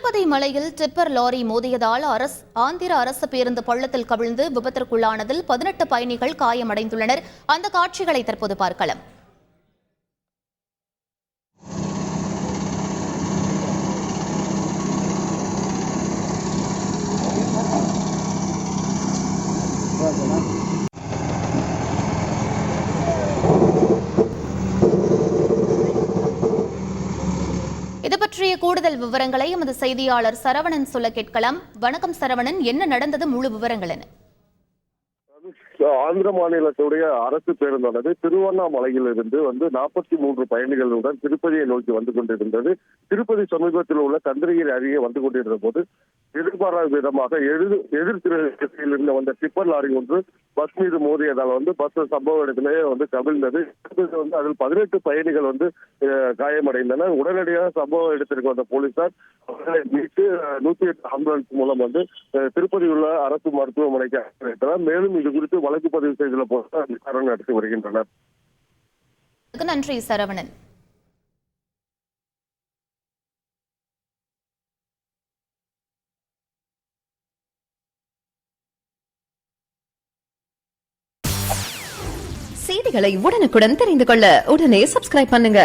திருப்பதி மலையில் tipper lorry மோதியதால் ஆந்திர அரசு பேருந்து பள்ளத்தில் கவிழ்ந்து விபத்திற்குள்ளானதில் 18 பயணிகள் காயமடைந்துள்ளனர். அந்த காட்சிகளை தற்போது பார்க்கலாம். இது பற்றிய கூடுதல் விவரங்களை எமது செய்தியாளர் சரவணன் சொல்ல கேட்கலாம். வணக்கம் சரவணன், என்ன நடந்தது, முழு விவரங்கள் என்ன? ஆந்திர மாநிலத்துடைய அரசு பேருந்தானது திருவண்ணாமலையிலிருந்து 43 பயணிகளுடன் திருப்பதியை நோக்கி வந்து கொண்டிருந்தது. திருப்பதி சமீபத்தில் உள்ள கந்திரகிரி அருகே வந்து கொண்டிருந்த போது எதிர்பாராத விதமாக எதிர்த்திசையிலிருந்து வந்த டிப்பர் லாரி ஒன்று பஸ் மீது மோதியதால் பஸ் சம்பவ இடத்திலேயே கவிழ்ந்தது. அதில் 18 பயணிகள் காயமடைந்தனர். உடனடியாக சம்பவ இடத்திற்கு வந்த போலீசார் அவர்களை மீட்டு 108 ஆம்புலன்ஸ் மூலம் திருப்பதி உள்ள அரசு மருத்துவமனைக்கு அனுப்பி வைத்தனர். மேலும் இது குறித்து வழக்கு பதிவு செய்துள்ள போலீசார் விசாரணை நடத்தி வருகின்றனர். நன்றி சரவணன். செய்திகளை உடனுக்குடன் தெரிந்து கொள்ள உடனே சப்ஸ்கிரைப் பண்ணுங்க.